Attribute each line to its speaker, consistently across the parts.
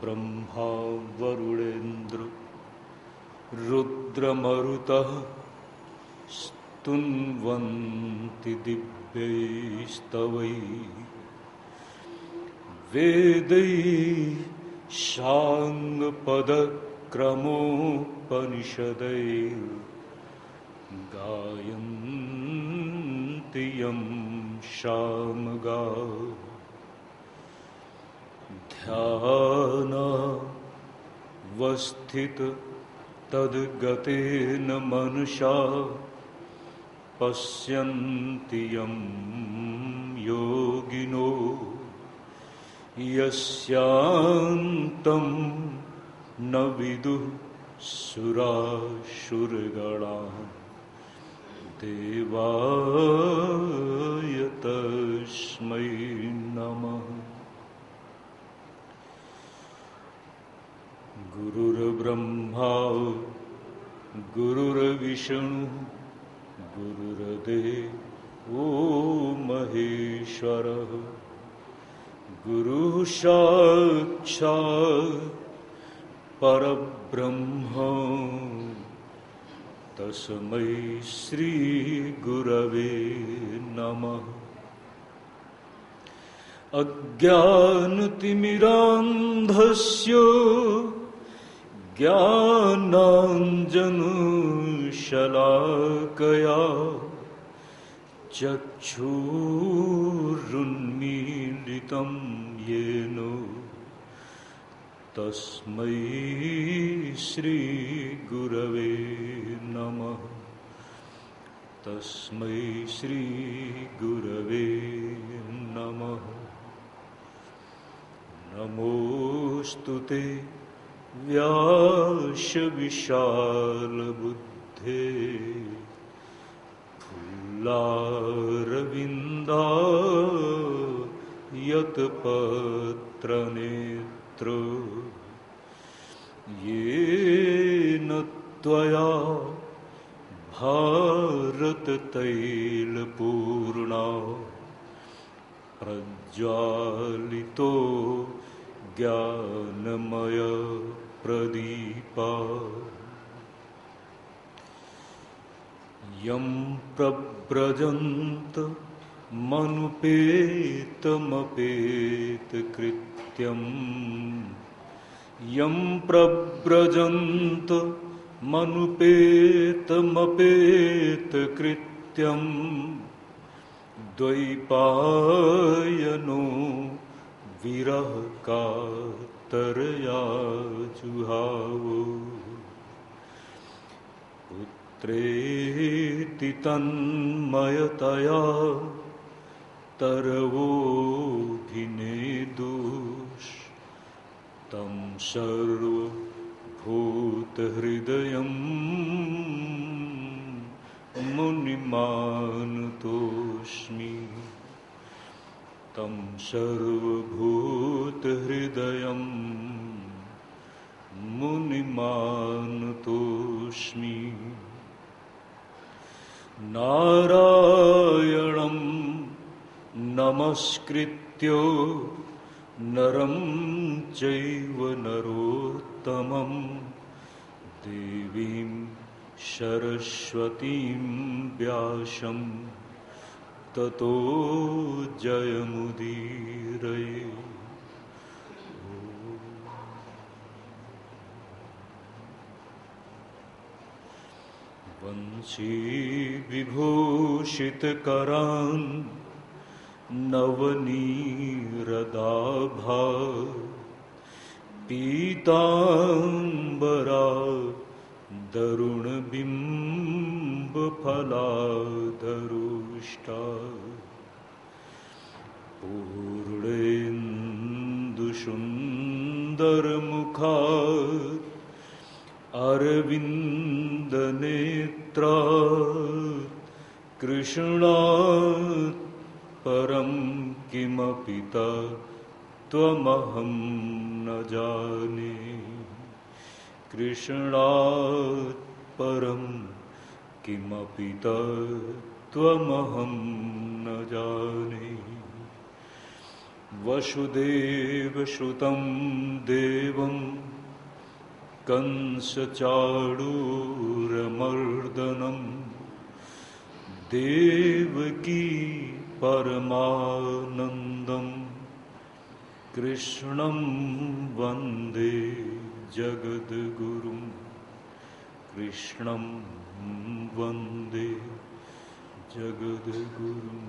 Speaker 1: ब्रह्मा वरुणेन्द्र रुद्रमरुतः स्तुन्वन्ति दिव्यैस्तवैः वेदैः साङ्गपदक्रमोपनिषदैर्गायन्ति यं सामगाः ध्यानावस्थित तद्गतेन मनसा पश्यन्ति यं योगिनो यस्यान्तं न विदुः सुरासुरगणाः देवाय तस्मै नमः। गुरुर्ब्रह्मा गुरुर्विष्णु गुरुर्देवो महेश्वरः गुरुः साक्षात् परब्रह्म तस्मै श्री गुरवे नमः। अज्ञानतिमिरान्धस्य ज्ञानाञ्जनशलाकया चक्षुरुन्मीलितं येन तस्मै श्रीगुरवे नमः। तस्मै श्रीगुरवे नमः। नमोस्तुते व्यासविशालबुद्धे फुल्लारविन्दायतपत्रनेत्र येन त्वया भारततैलपूर्णा प्रज्वालितो ज्ञानमय प्रदीपा यं प्रव्रजन्त मनुपेतमपेतकृत्यं यं प्रव्रजन्त मनुपेतमपेतकृत्यं द्वैपायनो विरहकातरया जुहावो पुत्रेति तन्मयतया तरवोऽभिनेदुस् तं सर्वभूतहृदयं मुनिमानतोऽस्मि तं सर्वभूतहृदयं मुनिमानतोऽस्मि। नारायणं नमस्कृत्य नरं चैव नरोत्तमं देवीं सरस्वतीं व्यासं ततो जयमुदीरये। वंशी विभूषितकरान् नवनीरदाभा पीताम्बरा दरुणबिम्बफलाधरुष्टा पूर्णेन्दुसुन्दरमुखा अरविन्दनेत्रा कृष्णात् परं किमपि त्वमहं न जाने कृष्णात् परं किमपि त्वमहं न जाने। वसुदेवसुतं देवं कंसचाणूरमर्दनं देवकी परमानन्दं कृष्णं वन्दे जगद्गुरुं कृष्णं वन्दे जगद्गुरुम्।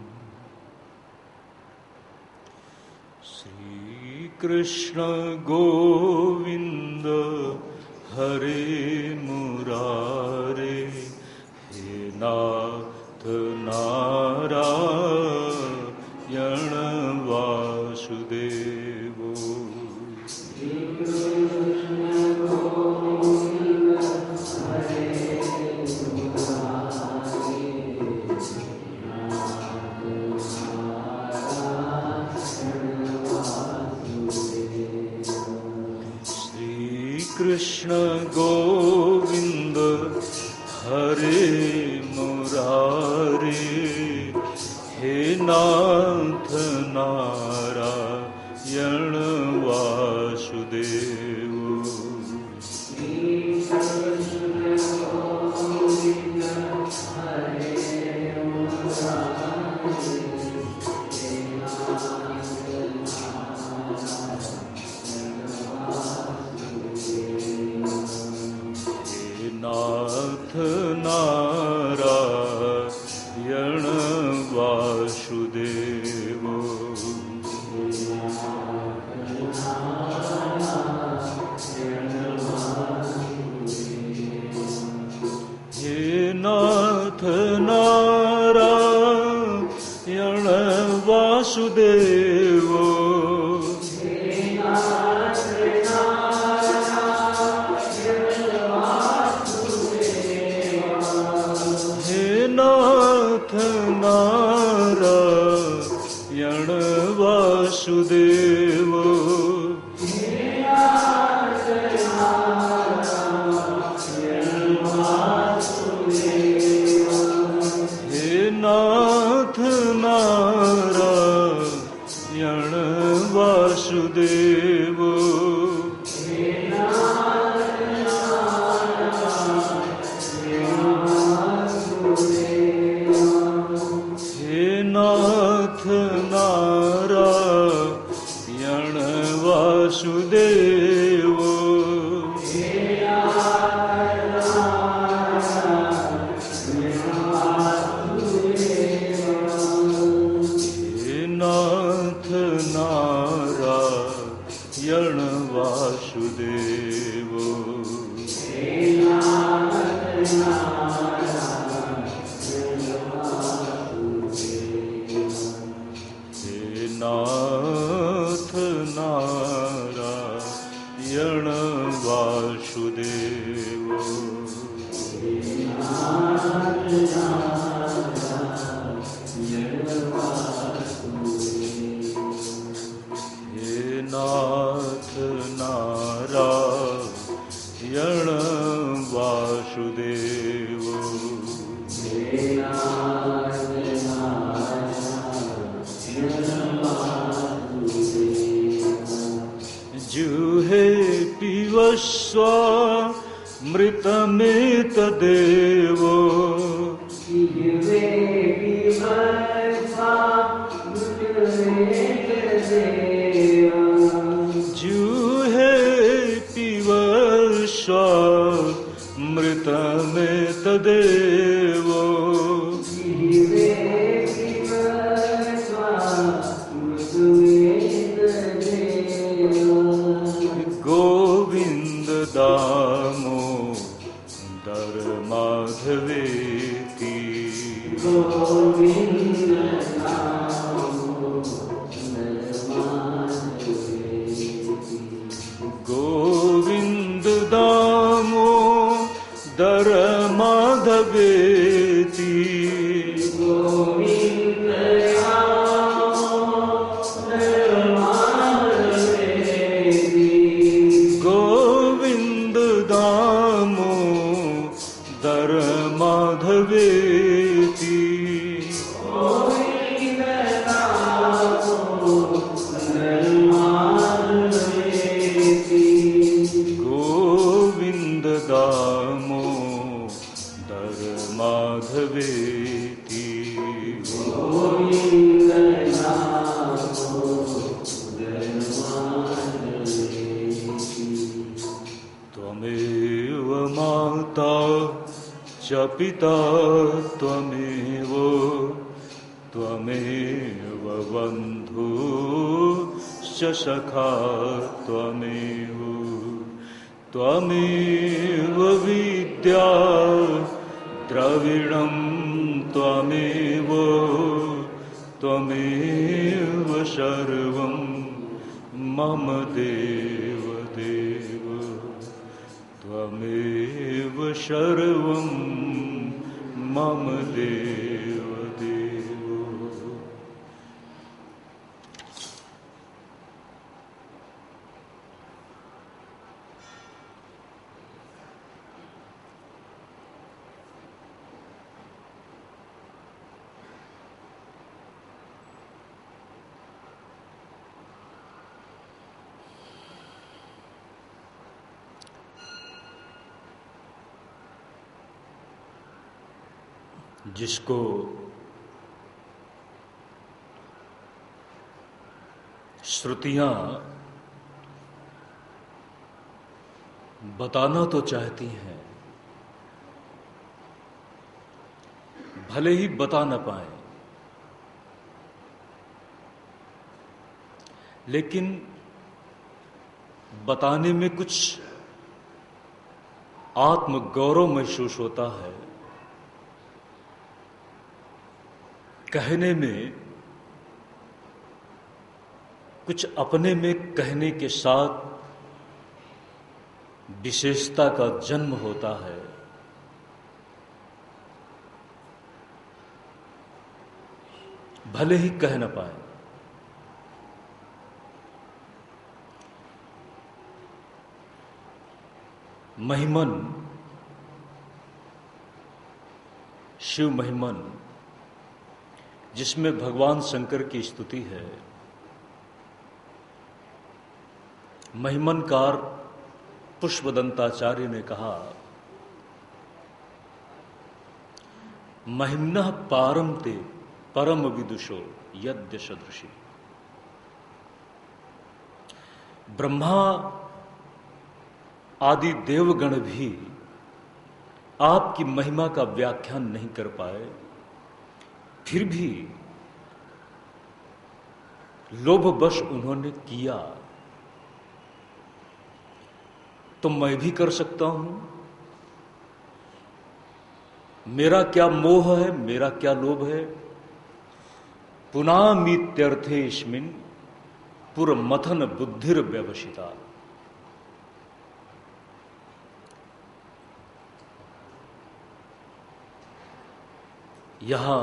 Speaker 1: श्रीकृष्ण गोविंद हरे मुरारे, हे नाथ नारायण वासुदेवो। कृष्ण गोविंद हरे मुरारे, हे नाथ नारायण वासुदेव। नाथ नारायण वासुदेव। हे नाथ नारायण वासुदेव। नाथ नारायण वासुदेव। हे नाथ नारायण वासुदेव। नाथ नारायण वासुदेव। हे नाथ नारायण वासुदेव। नाथ नारायण वासुदेव। हे नाथ नारायण वासुदेव। जुहे पिबस्वामृतमेतदेवो। जुहे पिबस्वामृतमेतदेवो। गोविंद दामोदर माधवेति। गोविंद दामोदर माधवेति। गोविंद दामोदर माधवेति। माता च पिता त्वमेव त्वमेव बन्धुश्च सखा त्वमेव त्वमेव विद्या द्रविणं त्वमेव त्वमेव सर्वं मम देव देव त्वमेव सर्वं मम देव देव। जिसको श्रुतियां बताना तो चाहती हैं, भले ही बता न पाए, लेकिन बताने में कुछ आत्मगौरव महसूस होता है, कहने में कुछ अपने में कहने के साथ विशेषता का जन्म होता है। भले ही कह न पाए, महिमन, शिव महिमन, जिसमें भगवान शंकर की स्तुति है, महिमनकार पुष्पदंताचार्य ने कहा, महिम्नः पारम ते परम विदुषो यद्य सदृशी। ब्रह्मा आदि देवगण भी आपकी महिमा का व्याख्यान नहीं कर पाए, फिर भी लोभवश उन्होंने किया, तो मैं भी कर सकता हूं। मेरा क्या मोह है, मेरा क्या लोभ है। पुनामीत्यर्थेस्मिन् पुरमथन बुद्धिर व्यवसिता। यहां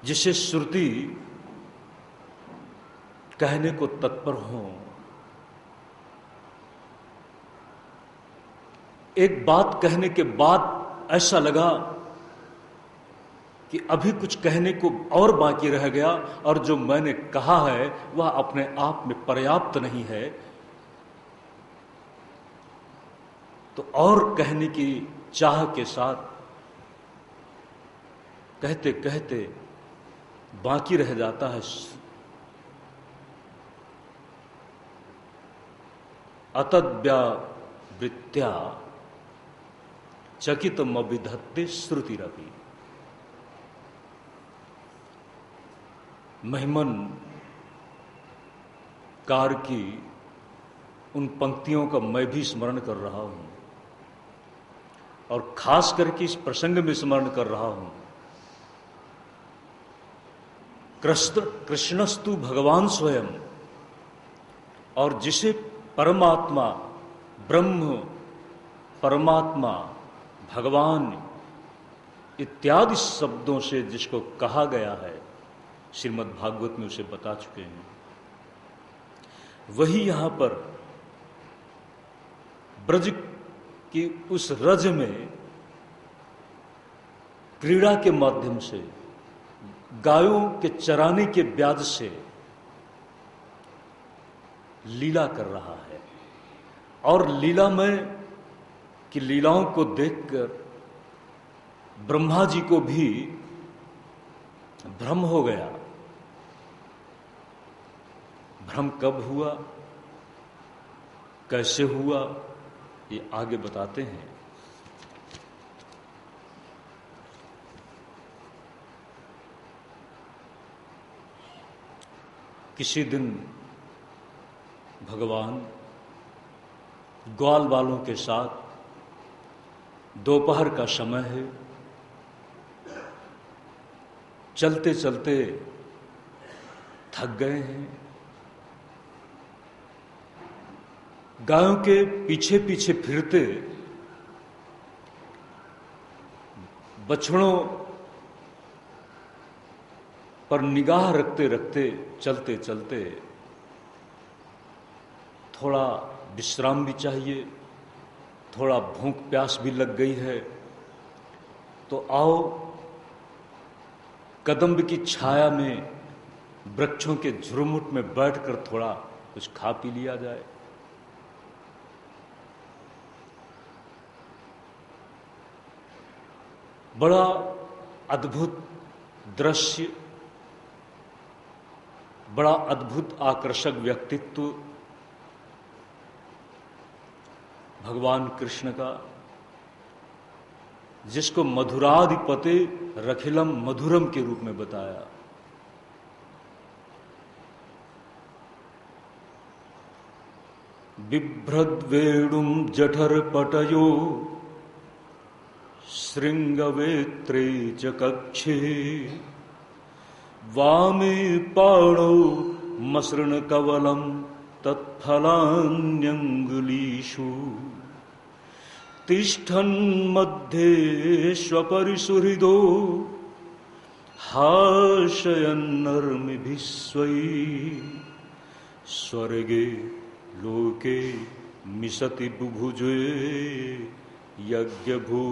Speaker 1: जिसे श्रुति कहने को तत्पर हो, एक बात कहने के बाद ऐसा लगा कि अभी कुछ कहने को और बाकी रह गया, और जो मैंने कहा है वह अपने आप में पर्याप्त नहीं है, तो और कहने की चाह के साथ कहते कहते बाकी रह जाता है। अतद्व्यावृत्त्या चकितमभिधत्ते श्रुतिरपि। महिमन कार की उन पंक्तियों का मैं भी स्मरण कर रहा हूं, और खास करके इस प्रसंग में स्मरण कर रहा हूं। कृष्णस्तु भगवान स्वयं, और जिसे परमात्मा, ब्रह्म, परमात्मा, भगवान इत्यादि शब्दों से जिसको कहा गया है, श्रीमद् भागवत में उसे बता चुके हैं, वही यहां पर ब्रज की उस रज में क्रीड़ा के माध्यम से, गायों के चराने के ब्याज से लीला कर रहा है। और लीलामय की लीलाओं को देखकर ब्रह्मा जी को भी भ्रम हो गया। भ्रम कब हुआ? कैसे हुआ ये आगे बताते हैं। किसी दिन भगवान ग्वाल वालों के साथ, दोपहर का समय है, चलते चलते थक गए हैं। गायों के पीछे पीछे फिरते बछड़ों पर निगाह रखते रखते चलते चलते थोड़ा विश्राम भी चाहिए, थोड़ा भूख प्यास भी लग गई है, तो आओ कदम्ब की छाया में वृक्षों के झुरमुट में बैठकर थोड़ा कुछ खा पी लिया जाए। बड़ा अद्भुत दृश्य, बड़ा अद्भुत आकर्षक व्यक्तित्व भगवान कृष्ण का, जिसको मधुराधिपते रखिलम मधुरम के रूप में बताया। बिभ्रद्वेणुं जठरपटयो श्रृंगवेत्रे च कक्षे वामे पाणौ मसृणकवलं तत्फलान्यंगुलीषु तिष्ठन्मध्ये स्वपरिसुहृदो हाशयन्नर्मिभिः स्वैः स्वर्गे लोके मिशति बुभुजे यज्ञभूबालकेली।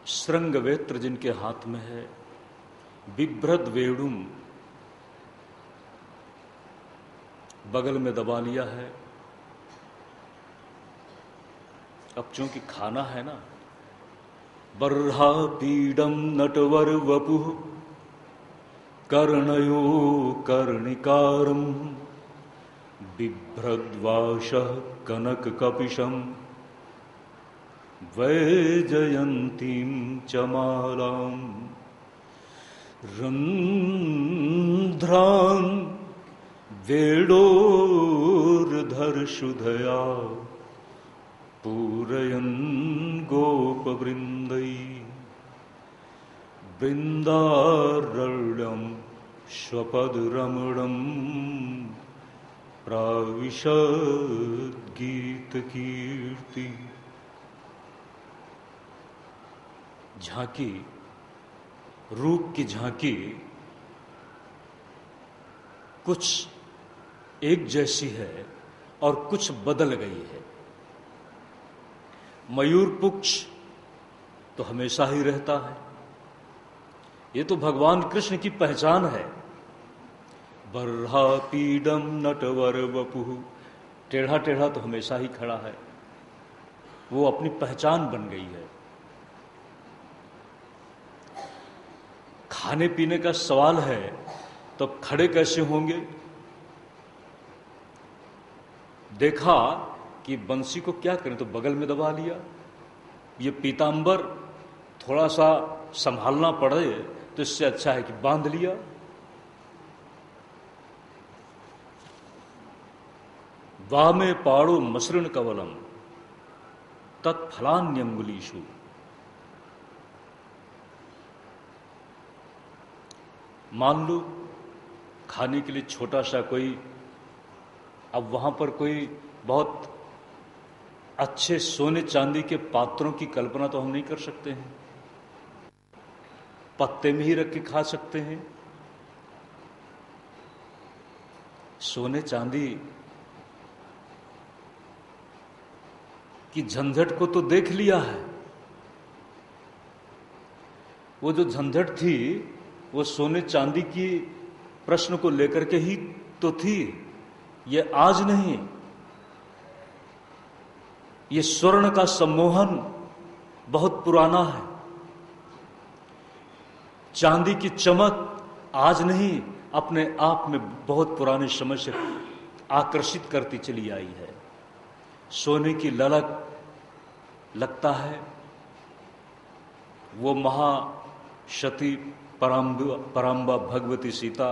Speaker 1: श्रृंगवेत्र जिनके हाथ में है, बिभ्रद वेणुम बगल में दबा लिया है। अब चूंकि खाना है ना, बर्हा पीडम नटवर वपुः कर्णयो कर्णिकारम बिभ्रद्वाशः कनक कपिशम वैजयंतीं च मालाम् रंध्रान् वेणोर्धर्षुधया पूरयन् गोपवृन्दै वृन्दारण्यं स्वपदरमणं प्राविशद् गीतकीर्ति। झांकी, रूप की झांकी कुछ एक जैसी है और कुछ बदल गई है। मयूर पुच्छ तो हमेशा ही रहता है, ये तो भगवान कृष्ण की पहचान है। बर्हा पीडम नटवर वपुः, टेढ़ा टेढ़ा तो हमेशा ही खड़ा है, वो अपनी पहचान बन गई है। खाने पीने का सवाल है तो खड़े कैसे होंगे? देखा कि बंसी को क्या करें तो बगल में दबा लिया। ये पीतांबर थोड़ा सा संभालना पड़े तो इससे अच्छा है कि बांध लिया। वामे पाड़ो मसृण कवलम तत्फलान्यंगुलीषु। मान लो खाने के लिए छोटा सा कोई, अब वहां पर कोई बहुत अच्छे सोने चांदी के पात्रों की कल्पना तो हम नहीं कर सकते हैं, पत्ते में ही रख के खा सकते हैं। सोने चांदी की झंझट को तो देख लिया है। वो जो झंझट थी वो सोने चांदी की प्रश्न को लेकर के ही तो थी, ये आज नहीं। ये स्वर्ण का सम्मोहन बहुत पुराना है। चांदी की चमक आज नहीं, अपने आप में बहुत पुराने समय से आकर्षित करती चली आई है। सोने की ललक लगता है वो महाशती पराम्बा भगवती सीता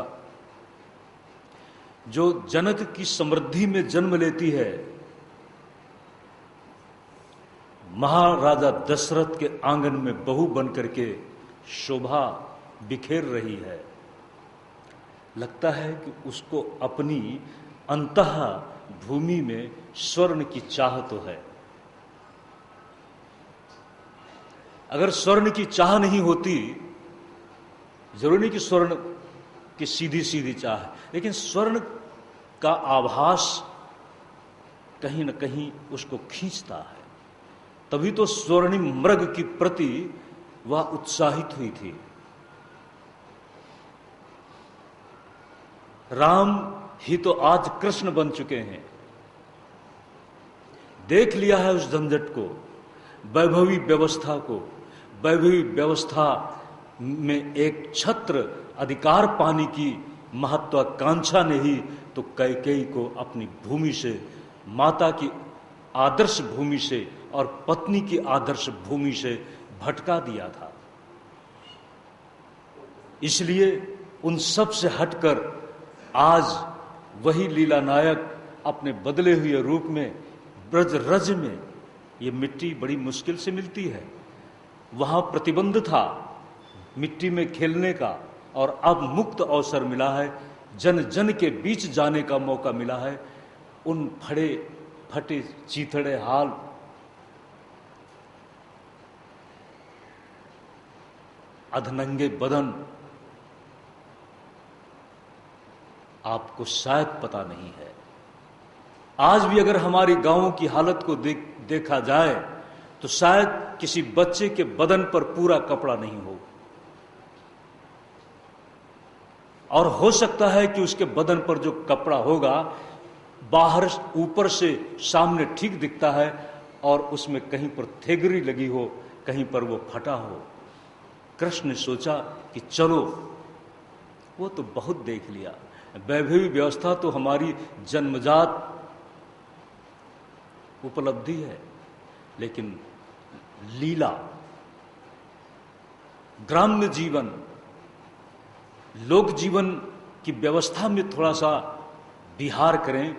Speaker 1: जो जनक की समृद्धि में जन्म लेती है, महाराजा दशरथ के आंगन में बहू बनकर के शोभा बिखेर रही है। लगता है कि उसको अपनी अंतः भूमि में स्वर्ण की चाह तो है। अगर स्वर्ण की चाह नहीं होती, जरूरी नहीं कि स्वर्ण की सीधी सीधी चाह है, लेकिन स्वर्ण का आभास कहीं न कहीं उसको खींचता है। तभी तो स्वर्णिम मृग की प्रति वह उत्साहित हुई थी। राम ही तो आज कृष्ण बन चुके हैं। देख लिया है उस झंझट को, वैभवी व्यवस्था को। वैभवी व्यवस्था में एक छत्र अधिकार पाने की महत्वाकांक्षा ने ही तो कैकेयी को अपनी भूमि से, माता की आदर्श भूमि से और पत्नी की आदर्श भूमि से भटका दिया था। इसलिए उन सब से हटकर आज वही लीला नायक अपने बदले हुए रूप में ब्रज रज में, ये मिट्टी बड़ी मुश्किल से मिलती है, वहां प्रतिबंध था मिट्टी में खेलने का, और अब मुक्त अवसर मिला है, जन जन के बीच जाने का मौका मिला है। उन फड़े फटे चीथड़े हाल, अधनंगे बदन आपको शायद पता नहीं है। आज भी अगर हमारी गांवों की हालत को देखा जाए तो शायद किसी बच्चे के बदन पर पूरा कपड़ा नहीं हो, और हो सकता है कि उसके बदन पर जो कपड़ा होगा बाहर ऊपर से सामने ठीक दिखता है, और उसमें कहीं पर थेगरी लगी हो, कहीं पर वो फटा हो। कृष्ण ने सोचा कि चलो, वो तो बहुत देख लिया, वैभवी व्यवस्था तो हमारी जन्मजात उपलब्धि है, लेकिन लीला, ग्राम्य जीवन, लोक जीवन की व्यवस्था में थोड़ा सा विहार करें,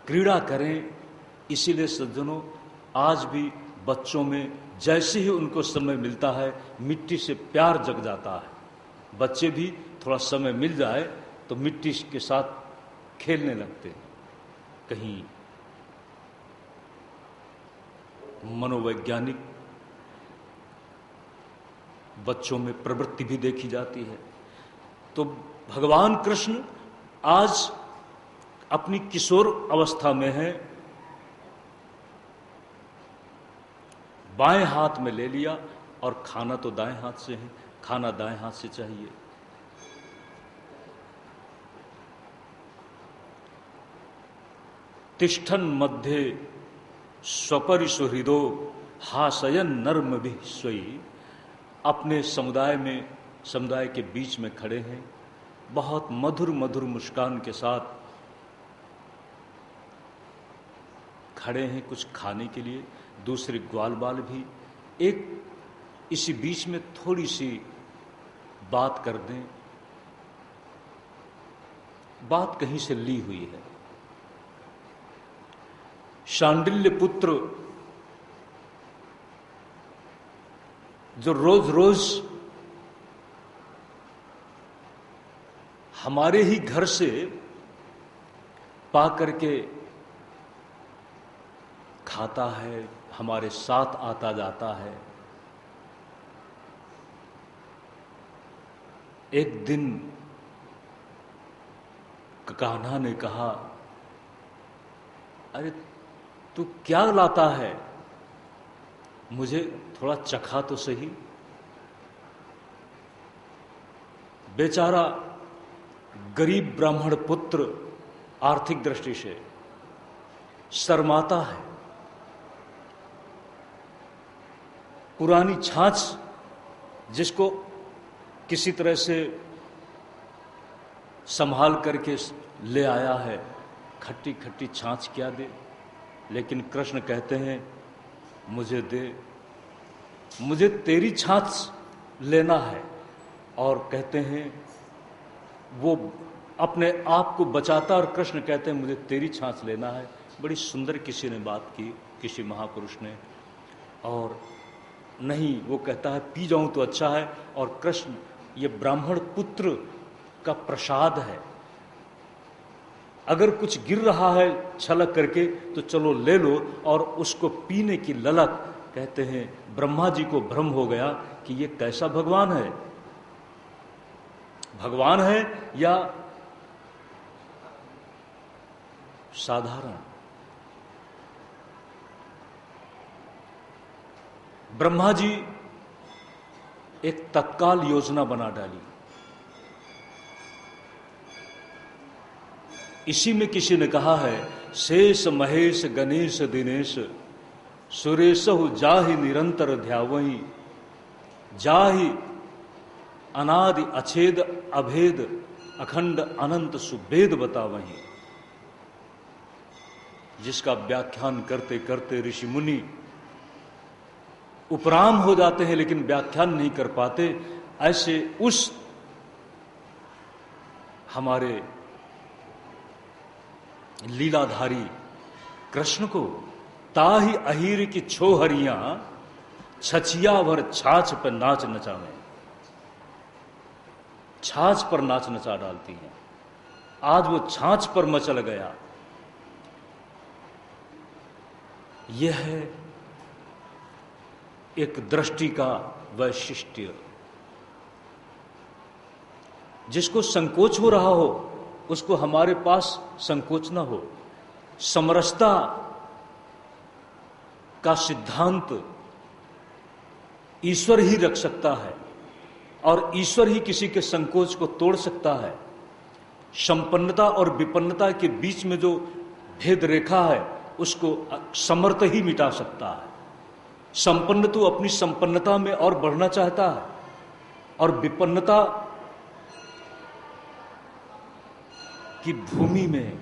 Speaker 1: क्रीड़ा करें। इसीलिए सज्जनों, आज भी बच्चों में जैसे ही उनको समय मिलता है मिट्टी से प्यार जग जाता है। बच्चे भी थोड़ा समय मिल जाए तो मिट्टी के साथ खेलने लगते हैं। कहीं मनोवैज्ञानिक बच्चों में प्रवृत्ति भी देखी जाती है। तो भगवान कृष्ण आज अपनी किशोर अवस्था में है, बाएं हाथ में ले लिया, और खाना तो दाएं हाथ से है, खाना दाएं हाथ से चाहिए। तिष्ठन मध्य स्वपरिसुहृदो हासयन नर्म भी स्वयी, अपने समुदाय के बीच में खड़े हैं, बहुत मधुर मधुर मुस्कान के साथ खड़े हैं कुछ खाने के लिए। दूसरे ग्वाल बाल भी एक इसी बीच में थोड़ी सी बात कर दें, बात कहीं से ली हुई है। शांडिल्य पुत्र जो रोज रोज हमारे ही घर से पा करके खाता है, हमारे साथ आता जाता है। एक दिन कान्हा ने कहा, अरे तू क्या लाता है, मुझे थोड़ा चखा तो सही। बेचारा गरीब ब्राह्मण पुत्र आर्थिक दृष्टि से शर्माता है। पुरानी छाछ जिसको किसी तरह से संभाल करके ले आया है, खट्टी खट्टी छाछ क्या दे। लेकिन कृष्ण कहते हैं मुझे दे, मुझे तेरी छाछ लेना है। और कहते हैं वो अपने आप को बचाता और कृष्ण कहते हैं मुझे तेरी छाछ लेना है। बड़ी सुंदर किसी ने बात की, किसी महापुरुष ने। और नहीं, वो कहता है पी जाऊं तो अच्छा है। और कृष्ण ये ब्राह्मण पुत्र का प्रसाद है, अगर कुछ गिर रहा है छलक करके तो चलो ले लो, और उसको पीने की ललक। कहते हैं ब्रह्मा जी को भ्रम हो गया कि ये कैसा भगवान है, भगवान है या साधारण। ब्रह्मा जी एक तत्काल योजना बना डाली। इसी में किसी ने कहा है शेष महेश गणेश दिनेश सुरेशहु जाहि निरंतर ध्यावहि जाहि अनादि अछेद अभेद अखंड अनंत सुभेद बतावहि। जिसका व्याख्यान करते करते ऋषि मुनि उपराम हो जाते हैं लेकिन व्याख्यान नहीं कर पाते, ऐसे उस हमारे लीलाधारी कृष्ण को ताही अहीर की छोहरियां छछिया भर छाछ पर नाच नचावे, छाछ पर नाच नचा डालती हैं। आज वो छाछ पर मचल गया। यह है एक दृष्टि का वैशिष्ट्य। जिसको संकोच हो रहा हो उसको हमारे पास संकोच न हो। समरसता का सिद्धांत ईश्वर ही रख सकता है और ईश्वर ही किसी के संकोच को तोड़ सकता है। संपन्नता और विपन्नता के बीच में जो भेद रेखा है उसको समर्थ ही मिटा सकता है। संपन्न तो अपनी संपन्नता में और बढ़ना चाहता है और विपन्नता की भूमि में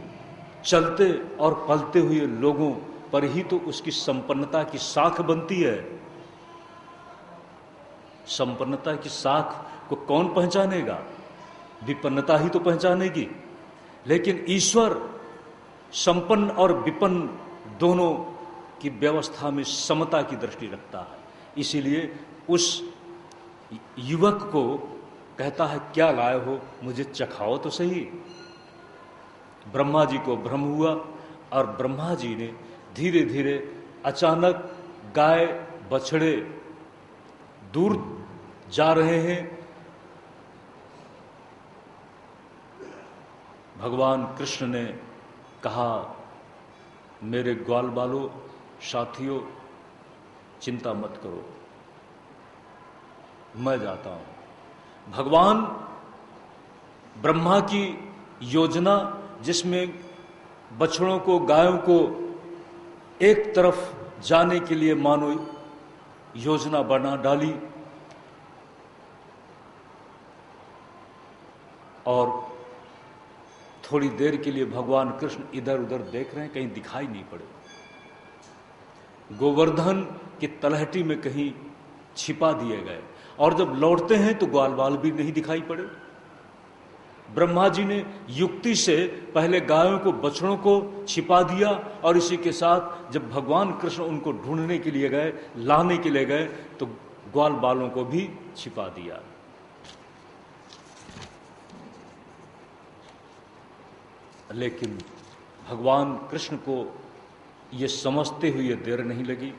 Speaker 1: चलते और पलते हुए लोगों पर ही तो उसकी संपन्नता की साख बनती है। संपन्नता की साख को कौन पहचानेगा? विपन्नता ही तो पहचानेगी। लेकिन ईश्वर संपन्न और विपन्न दोनों की व्यवस्था में समता की दृष्टि रखता है। इसीलिए उस युवक को कहता है क्या लाए हो, मुझे चखाओ तो सही। ब्रह्मा जी को भ्रम हुआ और ब्रह्मा जी ने धीरे धीरे अचानक गाय बछड़े दूर जा रहे हैं। भगवान कृष्ण ने कहा मेरे ग्वाल बालों साथियों चिंता मत करो, मैं जाता हूं। भगवान ब्रह्मा की योजना जिसमें बछड़ों को गायों को एक तरफ जाने के लिए मानो योजना बना डाली और थोड़ी देर के लिए भगवान कृष्ण इधर उधर देख रहे हैं, कहीं दिखाई नहीं पड़े। गोवर्धन की तलहटी में कहीं छिपा दिए गए और जब लौटते हैं तो ग्वाल बाल भी नहीं दिखाई पड़े। ब्रह्मा जी ने युक्ति से पहले गायों को बछड़ों को छिपा दिया और इसी के साथ जब भगवान कृष्ण उनको ढूंढने के लिए गए, लाने के लिए गए तो ग्वाल बालों को भी छिपा दिया। लेकिन भगवान कृष्ण को ये समझते हुए देर नहीं लगी।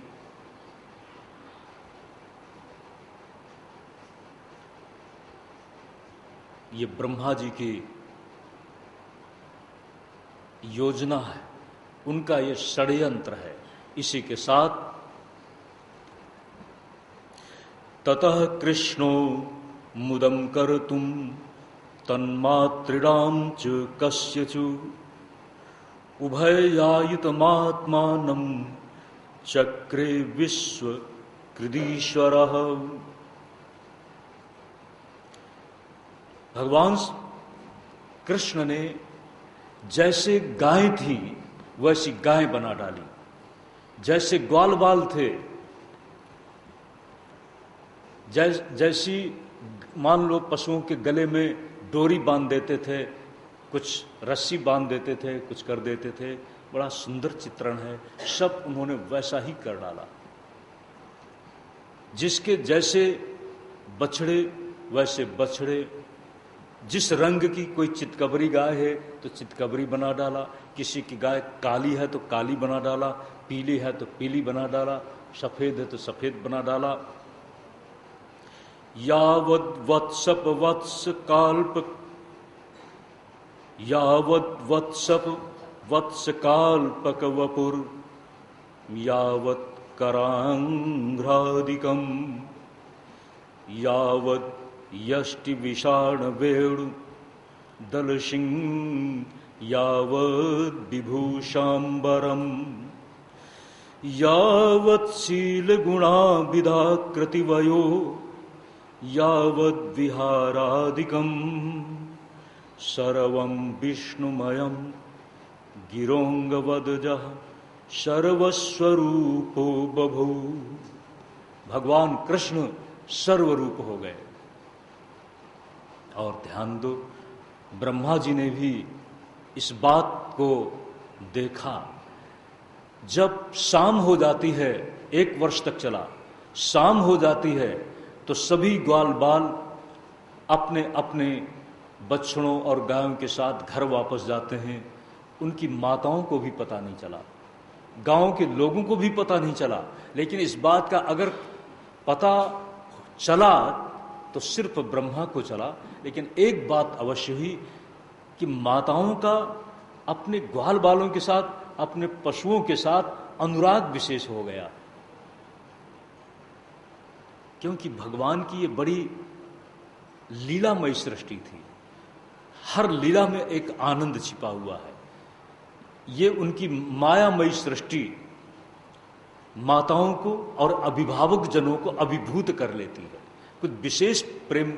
Speaker 1: ये ब्रह्मा जी की योजना है, उनका ये षड्यंत्र है। इसी के साथ ततः कृष्णो मुदम कर्तुम तन्मातृणां च कस्यचु उभयायितमात्मानं चक्रे विश्व कृदीश्वरः। भगवान कृष्ण ने जैसे गाय थी वैसी गाय बना डाली, जैसे ग्वाल बाल थे, जैसी मान लो पशुओं के गले में डोरी बांध देते थे, कुछ रस्सी बांध देते थे, कुछ कर देते थे, बड़ा सुंदर चित्रण है, सब उन्होंने वैसा ही कर डाला। जिसके जैसे बछड़े वैसे बछड़े, जिस रंग की कोई चितकबरी गाय है तो चितकबरी बना डाला, किसी की गाय काली है तो काली बना डाला, पीली है तो पीली बना डाला, सफेद है तो सफेद बना डाला। यावद वत्सप वत्स काल्प, यावद वत्सप वत्स काल्पक वपुर, यावत करांघ्रादिकम, यावत यष्टि विषाण वेणु दलसिंह, यावत विभूषांबरम, यावत शील गुणा विधाकृतिवयो, यावत विहारादिकम, सर्वं विष्णुमयं गिरोंगवदजः सर्वस्वरूपो बभू। भगवान कृष्ण सर्वरूप हो गए। और ध्यान दो, ब्रह्मा जी ने भी इस बात को देखा। जब शाम हो जाती है, 1 वर्ष तक चला, शाम हो जाती है तो सभी ग्वाल बाल अपने अपने बछड़ों और गायों के साथ घर वापस जाते हैं। उनकी माताओं को भी पता नहीं चला, गांव के लोगों को भी पता नहीं चला, लेकिन इस बात का अगर पता चला तो सिर्फ ब्रह्मा को चला। लेकिन एक बात अवश्य हुई कि माताओं का अपने ग्वाल बालों के साथ, अपने पशुओं के साथ अनुराग विशेष हो गया, क्योंकि भगवान की ये बड़ी लीलामयी सृष्टि थी। हर लीला में एक आनंद छिपा हुआ है। ये उनकी मायामयी सृष्टि माताओं को और अभिभावक जनों को अभिभूत कर लेती है। कुछ विशेष प्रेम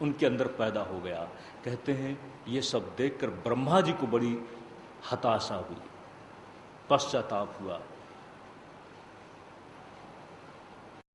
Speaker 1: उनके अंदर पैदा हो गया। कहते हैं ये सब देखकर ब्रह्मा जी को बड़ी हताशा हुई, पश्चाताप हुआ।